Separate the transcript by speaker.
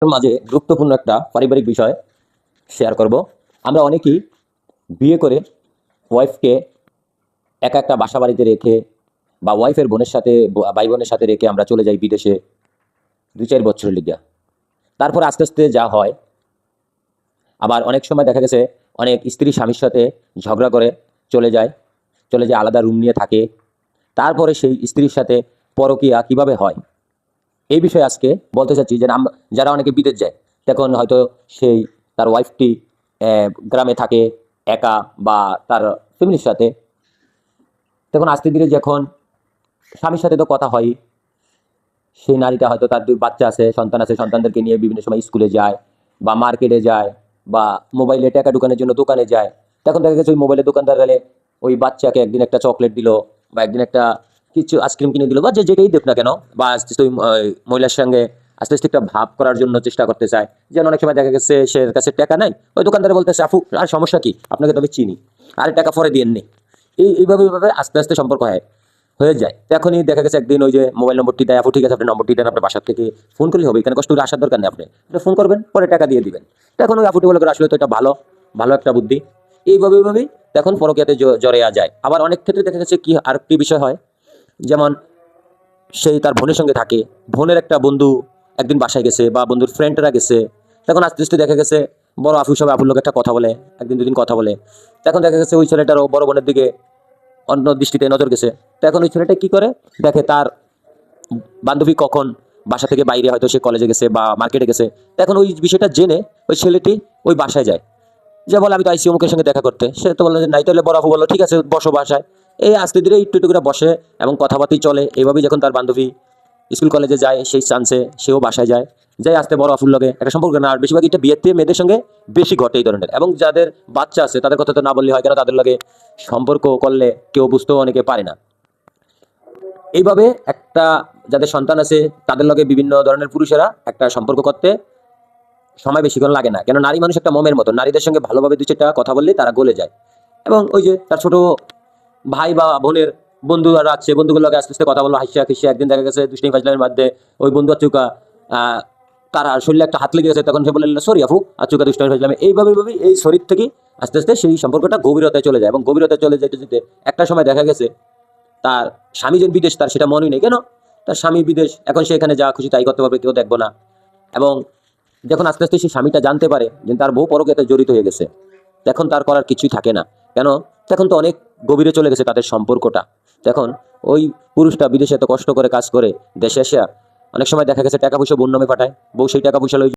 Speaker 1: মাঝে গুরুত্বপূর্ণ একটা পারিবারিক বিষয় শেয়ার করব। আমরা অনেকেই বিয়ে করে ওয়াইফকে একা একটা বাসা বাড়িতে রেখে বা ওয়াইফের বোনের সাথে ভাই বোনের সাথে রেখে আমরা চলে যাই বিদেশে ২-৪ বছরের লিগা। তারপর আস্তে আস্তে যা হয়, আবার অনেক সময় দেখা গেছে অনেক স্ত্রী স্বামীর সাথে ঝগড়া করে চলে যায় আলাদা রুম নিয়ে থাকে। তারপরে সেই স্ত্রীর সাথে পরকীয়া কিভাবে হয় এই বিষয়ে আজকে বলতে চাচ্ছি যে যারা অনেকে বিদেশ যায়, তখন হয়তো সেই তার ওয়াইফটি গ্রামে থাকে একা বা তার ফ্যামিলির সাথে। তখন আস্তে ধীরে যখন স্বামীর সাথে তো কথা হয়, সেই নারীটা হয়তো তার ২ বাচ্চা আছে, সন্তান আছে, সন্তানদেরকে নিয়ে বিভিন্ন সময় স্কুলে যায় বা মার্কেটে যায় বা মোবাইলে টাকা দোকানের জন্য দোকানে যায়। তখন দেখা গেছে ওই মোবাইলের দোকানদার গেলে ওই বাচ্চাকে একদিন একটা চকলেট দিল বা একদিন একটা কিছু আইসক্রিম কিনে দিল বা যেটাই দেখ না কেন, বা আস্তে আস্তে ওই মহিলার সঙ্গে আস্তে আস্তে একটা ভাব করার জন্য চেষ্টা করতে চায়। যেন অনেক সময় দেখা গেছে সে কাছে টাকা নাই, ওই দোকানদার বলতেছে, আপু আর সমস্যা কি, আপনাকে তো আমি চিনি, আর টাকা পরে দিয়েননি। এইভাবে আস্তে আস্তে সম্পর্ক হয়ে যায়। তখনই দেখা গেছে একদিন ওই যে মোবাইল নম্বরটি দেয়, আপু ঠিক আছে আপনি নম্বরটি দেন, আপনার বাসার থেকে ফোন করলে হবে, এখানে কষ্ট করে আসার দরকার নেই, আপনি ফোন করবেন, পরে টাকা দিয়ে দিবেন। তখন ওই আপুটি বলে করে আসলে তো এটা ভালো ভালো একটা বুদ্ধি। এইভাবেই তখন পরকীয়াতে জড়িয়ে যায়। আবার অনেক ক্ষেত্রে দেখা গেছে কি আরেকটি বিষয় হয়, যেমন সেই তার বোনের সঙ্গে থাকে, বোনের একটা বন্ধু একদিন বাসায় গেছে বা বন্ধুর ফ্রেন্ডরা গেছে। তখন আস্তে আস্তে দেখা গেছে বড় আপু সব আপুর লোক একটা কথা বলে, একদিন দুদিন কথা বলে, তখন দেখা গেছে ওই ছেলেটারও বড় বোনের দিকে অন্য দৃষ্টিতে নজর গেছে। তখন ওই ছেলেটা কি করে, দেখে তার বান্ধবী কখন বাসা থেকে বাইরে, হয়তো সে কলেজে গেছে বা মার্কেটে গেছে। তখন ওই বিষয়টা জেনে ওই ছেলেটি ওই বাসায় যায়, যে বলে আমি তো আইসি অমুকের সঙ্গে দেখা করতে। সে তো বললো যে নাই, তাহলে বড় আপু বললো ঠিক আছে বসো বাসায়। এই আস্তে ধীরে একটু একটু করে বসে এবং কথাবার্তি চলে। এইভাবেই যখন তার বান্ধবী স্কুল কলেজে যায়, সেই চান্সে সেও বাসায় যায়, যাই আসতে বড় আফুর লগে একটা সম্পর্ক না। আর বেশিরভাগ এটা বিয়েতে মেয়েদের সঙ্গে বেশি ঘটে এই ধরনের। এবং যাদের বাচ্চা আছে তাদের কথা তো না বললে হয়, কেন তাদের লগে সম্পর্ক করলে কেউ বুঝতেও অনেকে পারে না। এইভাবে একটা যাদের সন্তান আছে তাদের লগে বিভিন্ন ধরনের পুরুষেরা একটা সম্পর্ক করতে সময় বেশিক্ষণ লাগে না, কেন নারী মানুষ একটা মোমের মতো, নারীদের সঙ্গে ভালোভাবে ২-৪টা কথা বললেই তারা গলে যায়। এবং ওই যে তার ছোট ভাই বা বোনের বন্ধুরা আছে, বন্ধুগুলোকে আস্তে আস্তে কথা বললো হাসিয়া খিসিয়া। একদিন দেখা গেছে দুষ্টি ফাজলামের মধ্যে ওই বন্ধু আচুকা তার শরীরে একটা হাত লেগে গেছে, তখন সে বললেন সরি আফু, আচুকা দুষ্টি ফাজলামে। এইভাবে এই শরীর থেকে আস্তে আস্তে সেই সম্পর্কটা গভীরতায় চলে যায়। এবং গভীরতায় চলে যেতে যেতে একটা সময় দেখা গেছে তার স্বামী যে বিদেশ, তার সেটা মনেই নেই, কেন তার স্বামী বিদেশ, এখন সে এখানে যা খুশি তাই করতে পারবে, কেউ দেখবো না। এবং যখন আস্তে আস্তে সেই স্বামীটা জানতে পারে যে তার বউ পরকীয়াতে জড়িত হয়ে গেছে, তখন তার করার কিছুই থাকে না, কেন তখন তো অনেক গভীরে চলে গেছে তাদের সম্পর্কটা। তখন ওই পুরুষটা বিদেশে এত কষ্ট করে কাজ করে দেশে এসে অনেক সময় দেখা গেছে টাকা পয়সা বোন নামে পাঠায়, বউ সেই টাকা পয়সা